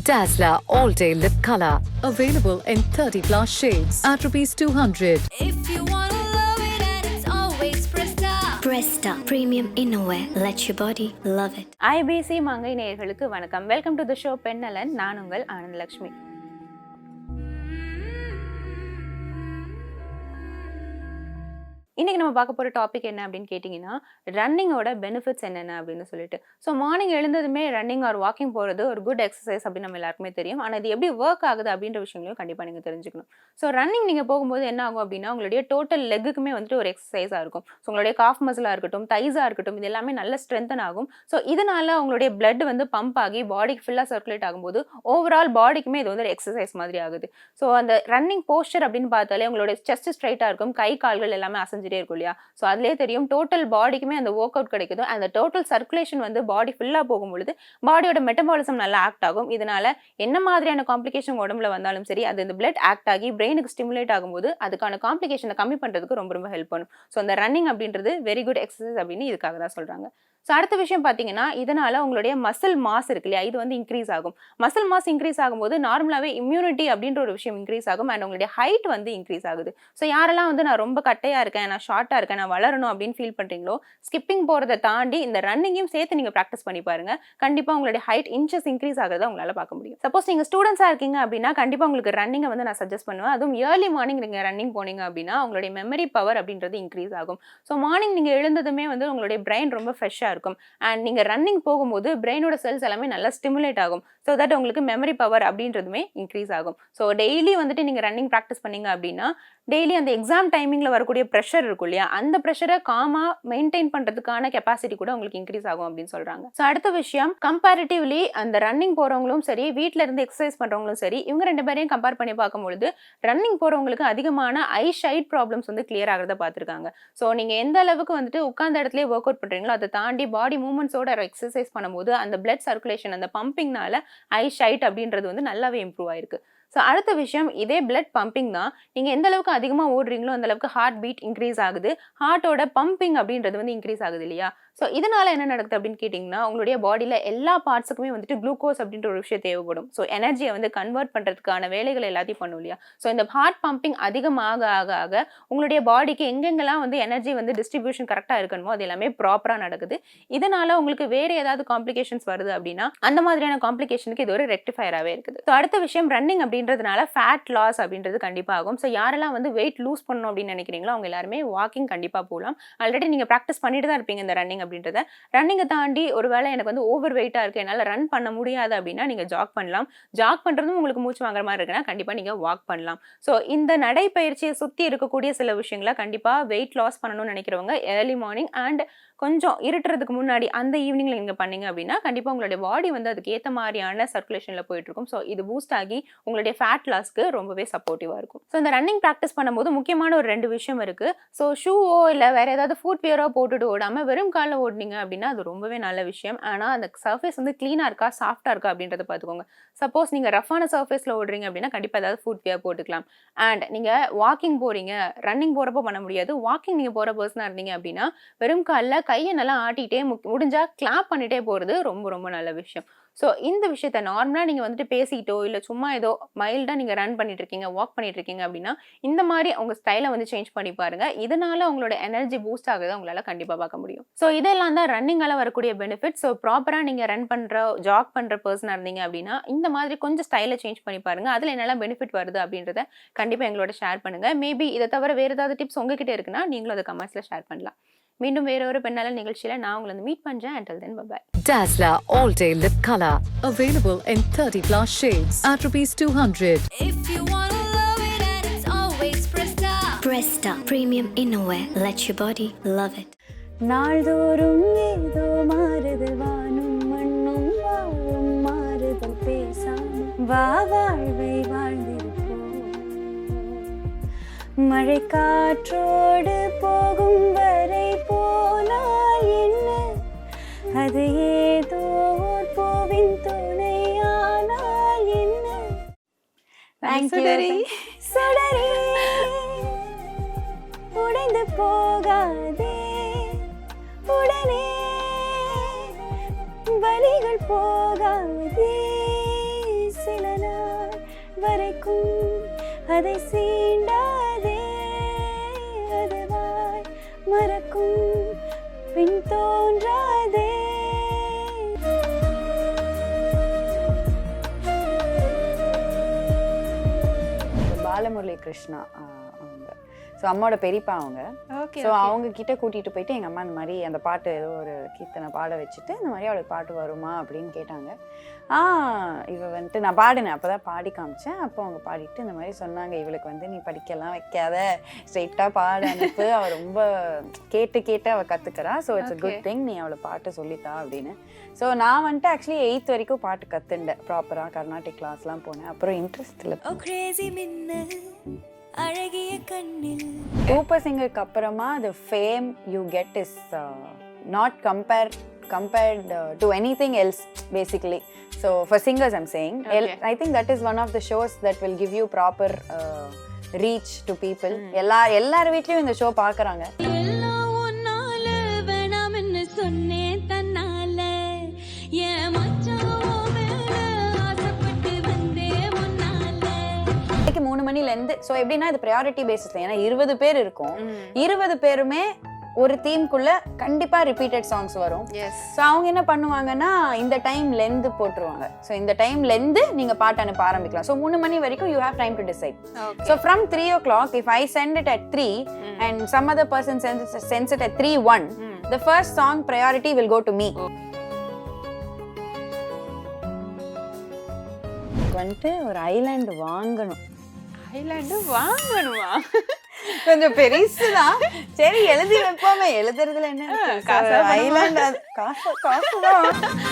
Dazzler All-Day Lip Color. Available in 30+ shades at ₹200. If you wanna love it and it's always Presta. Presta Premium Innerwear. Let your body love it. IBC Mangai நேயர்களுக்கு வணக்கம். Welcome to the show பெண்ணலன். நான் உங்கள் ஆனந்தலட்சுமி. இன்றைக்கி நம்ம பார்க்க போகிற topic என்ன அப்படின்னு கேட்டிங்கன்னா, ரன்னிங்கோட பெனிஃபிட்ஸ் என்னென்ன அப்படின்னு சொல்லிட்டு. ஸோ மார்னிங் எழுந்ததுமே ரன்னிங் ஆர் வாக்கிங் போகிறது ஒரு குட் எக்ஸசைஸ் அப்படின்னு நம்ம எல்லாருக்குமே தெரியும். ஆனால் இது எப்படி ஒர்க் ஆகுது அப்படின்ற விஷயங்களையும் கண்டிப்பாக நீங்கள் தெரிஞ்சுக்கணும். ஸோ ரன்னிங் நீங்கள் போகும்போது என்ன ஆகும் அப்படின்னா, உங்களுடைய டோட்டல் லெக்குக்குமே வந்துட்டு ஒரு எக்ஸசைஸாக இருக்கும். ஸோ உங்களுடைய காஃப் மசிலாக இருக்கட்டும், தைஸாக இருக்கட்டும், இது எல்லாமே நல்ல ஸ்ட்ரென்தன் ஆகும். ஸோ இதனால் உங்களுடைய பிளட் வந்து பம்ப் ஆகி பாடிக்கு ஃபுல்லாக சர்க்குலேட் ஆகும்போது ஓவரால் பாடிக்குமே இது வந்து ஒரு எக்ஸசைஸ் மாதிரி ஆகுது. ஸோ அந்த ரன்னிங் போஸ்டர் அப்படின்னு பார்த்தாலே உங்களுடைய செஸ்ட் ஸ்ட்ரைட்டாக இருக்கும், கை கால்கள் எல்லாமே அசைஞ்சிட்டே இருக்கும் இல்லையா. ஸோ அதுலேயே தெரியும் டோட்டல் பாடிக்குமே அந்த ஒர்க் அவுட் கிடைக்குது. அந்த டோட்டல் சர்க்குலேஷன் வந்து பாடி ஃபுல்லாக போகும்பொழுது பாடியோட மெட்டபாலிசம் நல்லா ஆக்ட் ஆகும். இதனால என்ன மாதிரியான காம்ப்ளிகேஷன் உடம்புல வந்தாலும் சரி, அது இந்த பிளட் ஆக்ட் ஆகி பிரெயினுக்கு ஸ்டிமுலேட் ஆகும்போது அதுக்கான காம்ப்ளிகேஷனை கம்மி பண்ணுறதுக்கு ரொம்ப ரொம்ப ஹெல்ப் பண்ணும். ஸோ அந்த ரன்னிங் அப்படின்றது வெரி குட் எக்ஸசைஸ் அப்படின்னு இதுக்காக தான் சொல்கிறாங்க. ஸோ அடுத்த விஷயம் பார்த்தீங்கன்னா, இதனால் உங்களுடைய மசில் மாஸ் இருக்கு இல்லையா, இது வந்து இன்க்ரீஸ் ஆகும். மசில் மாஸ் இன்க்ரீஸ் ஆகும்போது நார்மலாகவே இம்யூனிட்டி அப்படின்ற ஒரு விஷயம் இன்க்ரீஸ் ஆகும். அண்ட் உங்களுடைய ஹைட் வந்து இன்க்ரீஸ் ஆகுது. ஸோ யாரெல்லாம் வந்து நான் ரொம்ப கட்டையாக இருக்கேன், நான் ஷார்ட்டாக இருக்கேன், நான் வளரணும் அப்படின்னு ஃபீல் பண்ணுறீங்களோ, ஸ்கிப்பிங் போகிறத தாண்டி இந்த ரன்னிங்கையும் சேர்த்து நீங்கள் ப்ராக்டிஸ் பண்ணி பாருங்கள். கண்டிப்பாக உங்களுடைய ஹைட் இன்ச்சஸ் இன்க்ரீஸ் ஆகிறத உங்களால் பார்க்க முடியும். சப்போஸ் நீங்கள் ஸ்டூடெண்ட்ஸாக இருக்கீங்க அப்படின்னா கண்டிப்பாக உங்களுக்கு ரன்னிங்கை வந்து நான் சஜஸ்ட் பண்ணுவேன். அதுவும் ஏர்லி மார்னிங் நீங்கள் ரன்னிங் போனீங்க அப்படின்னா உங்களுடைய மெமரி பவர் அப்படின்றது இன்க்ரீஸ் ஆகும். ஸோ மார்னிங் நீங்கள் எழுந்ததுமே வந்து உங்களுடைய பிரெயின் ரொம்ப ஃப்ரெஷ்ஷாக இருக்கும். அண்ட் நீங்கள் ரன்னிங் போகும்போது பிரெயினோட செல்ஸ் எல்லாமே நல்லா ஸ்டிமுலேட் ஆகும். ஸோ தட் உங்களுக்கு மெமரி பவர் அப்படின்றதுமே இன்க்ரீஸ் ஆகும். ஸோ டெய்லி வந்துட்டு நீங்கள் ரன்னிங் ப்ராக்டிஸ் பண்ணீங்க அப்படின்னா டெய்லி அந்த எக்ஸாம் டைமிங்கில் வரக்கூடிய ப்ரெஷர் இருக்கும் இல்லையா, அந்த ப்ரெஷரை காமாக மெயின்டைன் பண்ணுறதுக்கான கெப்பாசிட்டி கூட உங்களுக்கு இன்க்ரீஸ் ஆகும் அப்படின்னு சொல்கிறாங்க. ஸோ அடுத்த விஷயம், கம்பேரிட்டிவ்லி அந்த ரன்னிங் போகிறவங்களும் சரி, வீட்டில் இருந்து எக்ஸசைஸ் பண்ணுறவங்களும் சரி, இவங்க ரெண்டு பேரையும் கம்பேர் பண்ணி பார்க்கும்பொழுது ரன்னிங் போகிறவங்களுக்கு அதிகமான ஐ ஷைட் ப்ராப்ளம்ஸ் வந்து கிளியர் ஆகிறத பார்த்துருக்காங்க. ஸோ நீங்கள் எந்த அளவுக்கு வந்துட்டு உட்கார்ந்த இடத்துலேயே ஒர்க் அவுட் பண்ணுறீங்களோ அதை தாண்டி பாடி மூவ்மெண்ட்ஸோட எக்ஸசைஸ் பண்ணும்போது அந்த பிளட் சர்க்குலேஷன், அந்த பம்பிங்னால ஐ ஷைட் அப்படின்றது வந்து நல்லாவே இம்ப்ரூவ் ஆயிருக்கு. ஸோ அடுத்த விஷயம், இதே பிளட் பம்பிங் தான். நீங்கள் எந்த அளவுக்கு அதிகமாக ஓடுறீங்களோ அந்த அளவுக்கு ஹார்ட் பீட் இன்க்ரீஸ் ஆகுது. ஹார்ட்டோட பம்பிங் அப்படின்றது வந்து இன்க்ரீஸ் ஆகுது இல்லையா. ஸோ இதனால என்ன நடக்குது அப்படின்னு கேட்டிங்கன்னா, உங்களுடைய பாடியில் எல்லா பார்ட்ஸுக்குமே வந்துட்டு குளுக்கோஸ் அப்படின்ற ஒரு விஷயம் தேவைப்படும். ஸோ எனர்ஜியை வந்து கன்வெர்ட் பண்ணுறதுக்கான வேலைகள் எல்லாத்தையும் பண்ணும் இல்லையா. ஸோ இந்த ஹார்ட் பம்பிங் அதிகமாக ஆக உங்களுடைய பாடிக்கு எங்கெங்கெல்லாம் வந்து எனர்ஜி வந்து டிஸ்ட்ரிபியூஷன் கரெக்டாக இருக்கணுமோ அது எல்லாமே ப்ராப்பராக நடக்குது. இதனால உங்களுக்கு வேறு ஏதாவது காம்ப்ளிகேஷன்ஸ் வருது அப்படின்னா அந்த மாதிரியான காம்ப்ளிகேஷனுக்கு இது ஒரு ரெக்டிஃபயராகவே இருக்குது. ஸோ அடுத்த விஷயம், ரன்னிங் அப்படின்றதுனால ஃபேட் லாஸ் அப்படின்றது கண்டிப்பாக ஆகும். ஸோ யாரெல்லாம் வந்து வெயிட் லூஸ் பண்ணணும் அப்படின்னு நினைக்கிறீங்களோ அவங்க எல்லாருமே வாக்கிங் கண்டிப்பாக போகலாம். ஆல்ரெடி நீங்கள் ப்ராக்டிஸ் பண்ணிட்டு தான் இருப்பீங்க இந்த ரன்னிங்கை தாண்டி ஒருவேளை எனக்கு வந்து ஓவர் வெயிட்டா இருக்கு, என்னால் ரன் பண்ண முடியாது அப்படின்னா நீங்க ஜாக் பண்ணலாம். ஜாக் பண்றதும் உங்களுக்கு மூச்சு வாங்குற மாதிரி இருக்குன்னா கண்டிப்பா நீங்க வாக் பண்ணலாம். ஸோ இந்த நடைப்பயிற்சியை சுத்தி இருக்கக்கூடிய சில விஷயங்களை கண்டிப்பா வெயிட் லாஸ் பண்ணணும்னு நினைக்கிறவங்க ஏர்லி மார்னிங் அண்ட் கொஞ்சம் இருட்டுறதுக்கு முன்னாடி அந்த ஈவினிங்ல நீங்க பண்ணீங்க அப்படின்னா கண்டிப்பா உங்களுடைய பாடி வந்து அதுக்கு ஏற்ற மாதிரியான சர்க்குலேஷன்ல போயிட்டு இருக்கும். ஸோ இது பூஸ்ட் ஆகி உங்களுடைய ஃபேட் லாஸ்க்கு ரொம்பவே சப்போர்ட்டிவா இருக்கும். ஸோ இந்த ரன்னிங் ப்ராக்டிஸ் பண்ணும்போது முக்கியமான ஒரு 2 விஷயம் இருக்கு. ஸோ ஷூவோ இல்லை வேற ஏதாவது ஃபுட் வியரோ போட்டுட்டு ஓடாம வெறும் காலில் ஓடினீங்க அப்படின்னா அது ரொம்பவே நல்ல விஷயம். ஆனால் அந்த சர்ஃபேஸ் வந்து கிளீனாக இருக்கா, சாஃப்டாக இருக்கா அப்படின்றத பார்த்துக்கோங்க. சப்போஸ் நீங்கள் ரஃபான சர்ஃபேஸில் ஓடுறீங்க அப்படின்னா கண்டிப்பாக ஏதாவது ஃபுட் வியர் போட்டுக்கலாம். அண்ட் நீங்கள் வாக்கிங் போகிறீங்க, ரன்னிங் போகிறப்போ பண்ண முடியாது, வாக்கிங் நீங்கள் போகிற பர்சனாக இருந்தீங்க அப்படின்னா வெறும் காலில் கையை நல்லா ஆட்டிகிட்டே முடிஞ்சால் கிளாப் பண்ணிகிட்டே போகிறது ரொம்ப ரொம்ப நல்ல விஷயம். ஸோ இந்த விஷயத்த நார்மலாக நீங்கள் வந்துட்டு பேசிக்கிட்டோ இல்லை சும்மா ஏதோ மைல்டாக நீங்கள் ரன் பண்ணிட்டு இருக்கீங்க, வாக் பண்ணிட்டு இருக்கீங்க அப்படின்னா இந்த மாதிரி உங்கள் ஸ்டைலை வந்து சேஞ்ச் பண்ணி பாருங்க. இதனால உங்களோட எனர்ஜி பூஸ்ட் ஆகுது உங்களால் கண்டிப்பாக பார்க்க முடியும். ஸோ இதெல்லாம் தான் ரன்னிங்கால வரக்கூடிய பெனிஃபிட். ஸோ ப்ராப்பராக நீங்கள் ரன் பண்ணுற ஜாக் பண்ணுற பர்சனாக இருந்தீங்க அப்படின்னா இந்த மாதிரி கொஞ்சம் ஸ்டைலை சேஞ்ச் பண்ணி பாருங்க. அதில் என்னெல்லாம் பெனிஃபிட் வருது அப்படின்றத கண்டிப்பாக எங்களோட ஷேர் பண்ணுங்க. மேபி இதை தவிர வேறு ஏதாவது டிப்ஸ் உங்ககிட்ட இருக்குன்னா நீங்களும் அதை கமெண்ட்ஸில் ஷேர் பண்ணலாம். மீண்டும் வேற ஒரு பெண்ணால நிகழ்ச்சியில நான் உங்களை வந்து மீட் பண்றேன். Until then, bye bye. Dazzler All-Day Lip Color. Available in 30+ shades at ₹200. If you wanna love it and it's always Presta. Presta Premium Innerwear. Let your body love it. நாள்தோறும் ஏதோ மாறுது, வானும் மண்ணும் வாழும் மாறுதல் பேசாமல் வா வாழ்வை வாழ்ந்திருப்போம். மழை காற்றோடு போகும் வரை போனால் என்ன, அது ஏதோ பூவின் துணையானால் என்ன. சுடரி சுடரி உடைந்து போகாதே, உடனே வலிகள் போகாதே, வரைக்கும் அதை சீண்டாதே, அதுவாய் மறக்கும் பின் தோன்றாதே. பாலமுரளி கிருஷ்ணா அவங்க, ஸோ அம்மாவோட பெரியப்பா அவங்க. ஸோ அவங்க கிட்ட கூட்டிகிட்டு போயிட்டு எங்கள் அம்மா இந்த மாதிரி அந்த பாட்டு ஏதோ ஒரு கீர்த்தனை பாட வச்சுட்டு இந்த மாதிரி அவளுக்கு பாட்டு வருமா அப்படின்னு கேட்டாங்க. இவ வந்துட்டு நான் பாடினேன், அப்போ தான் பாடி காமிச்சேன். அப்போ அவங்க பாடிட்டு இந்த மாதிரி சொன்னாங்க, இவளுக்கு வந்து நீ படிக்கலாம் வைக்காத, ஸ்ட்ரெயிட்டாக பாட அனுப்பு, அவள் ரொம்ப கேட்டு அவள் கற்றுக்கிறா, so it's a good thing, நீ அவளை பாட்டு சொல்லித்தா அப்படின்னு. ஸோ நான் வந்துட்டு ஆக்சுவலி 8th வரைக்கும் பாட்டு கற்றுண்டேன் ப்ராப்பராக, கர்நாடிக் கிளாஸ்லாம் போனேன். அப்புறம் இன்ட்ரெஸ்ட் இல்லை. அழகிய கண்ணில் சூப்பர் சிங்கருக்கு அப்புறமா the fame you get is not compared to anything else basically. So for singers I'm saying, I think that is one of the shows that will give you proper reach to people. எல்லார வீட்லயும் இந்த show பார்க்கறாங்க. எல்லாம் உன்னால வேணாம்னு சொன்னேன் தன்னால, என் மச்சான் மேல ஆசைப்பட்டு வந்தேன் முன்னால. 3 மணிலேருந்து, ஸோ எப்படின்னா இது ப்ரையாரிட்டி பேசிஸ்ல, ஏன்னா 20 பேர் இருக்கும், 20 பேருமே ஒரு தீம்குள்ள கண்டிப்பா ரிப்பீட்டட் சாங்ஸ் வரும். ஸோ அவங்க என்ன பண்ணுவாங்கன்னா இந்த டைம்லேருந்து போட்டுருவாங்க. ஸோ இந்த டைம்லேருந்து நீங்க பாட்டு அனுப்ப ஆரம்பிக்கலாம். ஸோ 3 மணி வரைக்கும் you have time to decide. So from 3 o'clock if I send it at 3 and some other person sends it at 3:01, the first song priority will go to me. வந்துட்டு ஒரு ஐலாண்ட் வாங்கணும். Island வாங்கணுமா? கொஞ்சம் பெருசுதான், சரி எழுதி வைப்போமே, எழுதுறதுல என்ன island, காசுதான்.